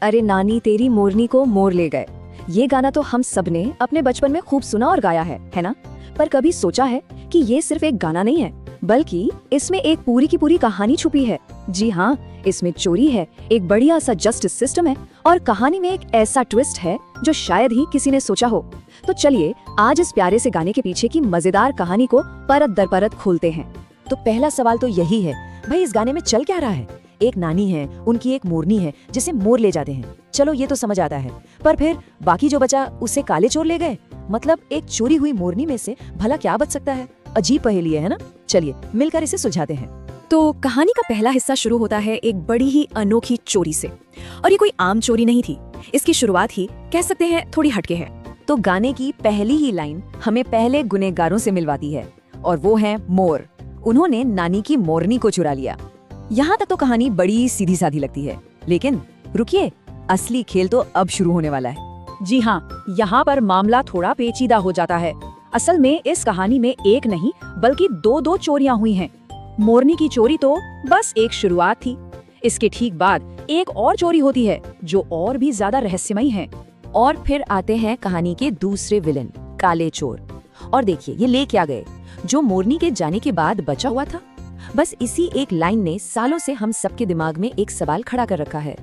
अरे नानी तेरी मोरनी को मोर ले गए। ये गाना तो हम सब ने अपने बचपन में खूब सुना और गाया है ना? पर कभी सोचा है कि ये सिर्फ एक गाना नहीं है, बल्कि इसमें एक पूरी की पूरी कहानी छुपी है। जी हाँ, इसमें चोरी है, एक बढ़िया सा जस्टिस सिस्टम है और कहानी में एक ऐसा ट्विस्ट है जो शायद ही किसी ने सोचा हो। तो चलिए आज इस प्यारे से गाने के पीछे की मजेदार कहानी को परत दर परत खोलते हैं। तो पहला सवाल तो यही है, भाई इस गाने में चल क्या रहा है? एक नानी है, उनकी एक मोरनी है जिसे मोर ले जाते हैं। चलो ये तो समझ आता है, पर फिर बाकी जो बचा उसे काले चोर ले गए। मतलब एक चोरी हुई मोरनी में से भला क्या बच सकता है? अजीब पहेली है ना? चलिए मिलकर इसे सुलझाते हैं। तो कहानी का पहला हिस्सा शुरू होता है एक बड़ी ही अनोखी चोरी से, और ये कोई आम चोरी नहीं थी। इसकी शुरुआत ही कह सकते हैं थोड़ी हटके है। तो गाने की पहली ही लाइन हमें पहले गुनहगारों से मिलवाती है, और वो है मोर। उन्होंने नानी की मोरनी को चुरा लिया। यहाँ तक तो कहानी बड़ी सीधी साधी लगती है, लेकिन रुकिए, असली खेल तो अब शुरू होने वाला है। जी हाँ, यहाँ पर मामला थोड़ा पेचीदा हो जाता है। असल में इस कहानी में एक नहीं बल्कि दो चोरियां हुई हैं। मोरनी की चोरी तो बस एक शुरुआत थी। इसके ठीक बाद एक और चोरी होती है जो और भी ज्यादा रहस्यमयी है। और फिर आते हैं कहानी के दूसरे विलन, काले चोर। और देखिए ये ले क्या गए, जो मोरनी के जाने के बाद बचा हुआ था। बस इसी एक लाइन ने सालों से हम सबके दिमाग में एक सवाल खड़ा कर रखा है।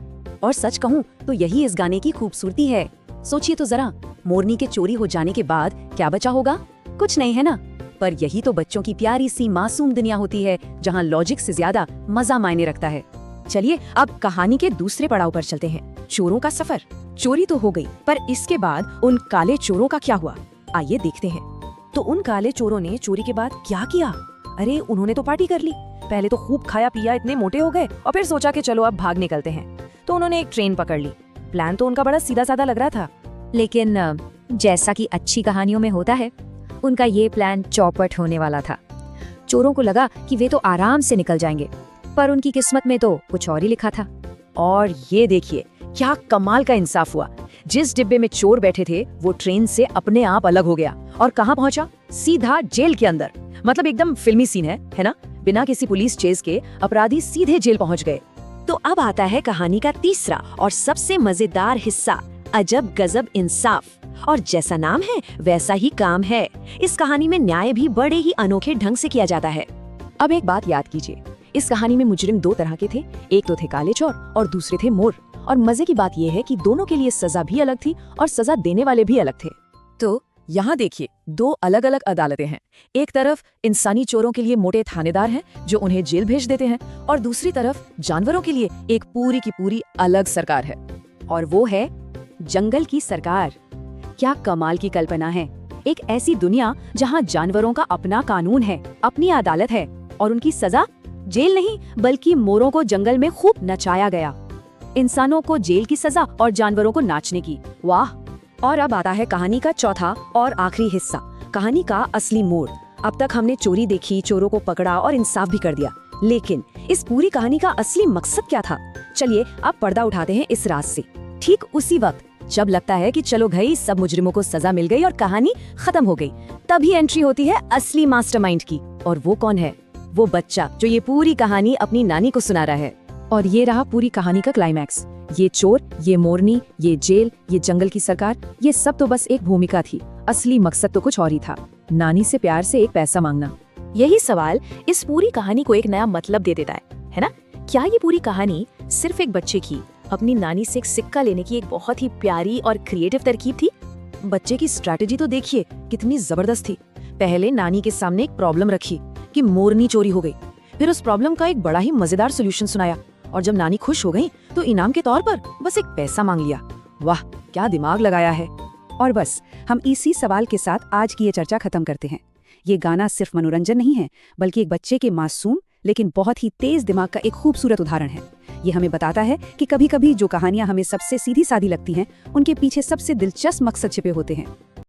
और सच कहूँ तो यही इस गाने की खूबसूरती है। सोचिए तो जरा, मोरनी के चोरी हो जाने के बाद क्या बचा होगा? कुछ नहीं, है ना? पर यही तो बच्चों की प्यारी सी मासूम दुनिया होती है, जहाँ लॉजिक से ज्यादा मजा मायने रखता है। चलिए अब कहानी के दूसरे पड़ाव पर चलते हैं, चोरों का सफर। चोरी तो हो गई, पर इसके बाद उन काले चोरों का क्या हुआ? आइए देखते हैं। तो उन काले चोरों ने चोरी के बाद क्या किया? अरे उन्होंने तो पार्टी कर ली। पहले तो खूब खाया पिया, इतने मोटे हो गए, और फिर सोचा कि चलो अब भाग निकलते हैं। तो उन्होंने एक ट्रेन पकड़ ली। प्लान तो उनका बड़ा सीधा साधा लग रहा था, लेकिन जैसा कि अच्छी कहानियों में होता है, उनका ये प्लान चौपट होने वाला था। चोरों को लगा कि वे तो आराम से निकल जाएंगे, पर उनकी किस्मत में तो कुछ और ही लिखा था। और ये देखिए क्या कमाल का इंसाफ हुआ। जिस डिब्बे में चोर बैठे थे वो ट्रेन से अपने आप अलग हो गया और कहाँ पहुंचा? सीधा जेल के अंदर। मतलब एकदम फिल्मी सीन है ना? बिना किसी पुलिस चेज के अपराधी सीधे जेल पहुंच गए। तो अब आता है कहानी का तीसरा और सबसे मजेदार हिस्सा, अजब गजब इंसाफ। और जैसा नाम है वैसा ही काम है। इस कहानी में न्याय भी बड़े ही अनोखे ढंग से किया जाता है। अब एक बात याद कीजिए, इस कहानी में मुजरिम दो तरह के थे। एक तो थे काले चोर और दूसरे थे मोर। और मजे की बात यह है कि दोनों के लिए सजा भी अलग थी और सजा देने वाले भी अलग थे। तो यहाँ देखिए, दो अलग अलग अदालतें हैं। एक तरफ इंसानी चोरों के लिए मोटे थानेदार हैं जो उन्हें जेल भेज देते हैं, और दूसरी तरफ जानवरों के लिए एक पूरी की पूरी अलग सरकार है, और वो है जंगल की सरकार। क्या कमाल की कल्पना है! एक ऐसी दुनिया जहाँ जानवरों का अपना कानून है, अपनी अदालत है, और उनकी सजा जेल नहीं बल्कि मोरों को जंगल में खूब नचाया गया। इंसानों को जेल की सजा और जानवरों को नाचने की। वाह! और अब आता है कहानी का चौथा और आखिरी हिस्सा, कहानी का असली मोड़। अब तक हमने चोरी देखी, चोरों को पकड़ा और इंसाफ भी कर दिया, लेकिन इस पूरी कहानी का असली मकसद क्या था? चलिए अब पर्दा उठाते हैं इस राज से। ठीक उसी वक्त जब लगता है कि चलो भाई सब मुजरिमों को सजा मिल गई और कहानी खत्म हो गई, तभी एंट्री होती है असली मास्टरमाइंड की। और वो कौन है? वो बच्चा जो ये पूरी कहानी अपनी नानी को सुना रहा है। और ये रहा पूरी कहानी का क्लाइमैक्स। ये चोर, ये मोरनी, ये जेल, ये जंगल की सरकार, ये सब तो बस एक भूमिका थी। असली मकसद तो कुछ और ही था, नानी से प्यार से एक पैसा मांगना। यही सवाल इस पूरी कहानी को एक नया मतलब दे देता है ना? क्या ये पूरी कहानी सिर्फ एक बच्चे की अपनी नानी से एक सिक्का लेने की एक बहुत ही प्यारी और क्रिएटिव तरकीब थी? बच्चे की स्ट्रैटेजी तो देखिए कितनी जबरदस्त थी। पहले नानी के सामने एक प्रॉब्लम रखी कि मोरनी चोरी हो गई, फिर उस प्रॉब्लम का एक बड़ा ही मजेदार सोल्यूशन सुनाया, और जब नानी खुश हो गई तो इनाम के तौर पर बस एक पैसा मांग लिया। वाह क्या दिमाग लगाया है! और बस हम इसी सवाल के साथ आज की ये चर्चा खत्म करते हैं। ये गाना सिर्फ मनोरंजन नहीं है, बल्कि एक बच्चे के मासूम लेकिन बहुत ही तेज दिमाग का एक खूबसूरत उदाहरण है। ये हमें बताता है कि कभी कभी जो कहानियां हमें सबसे सीधी सादी लगती हैं, उनके पीछे सबसे दिलचस्प मकसद छिपे होते हैं।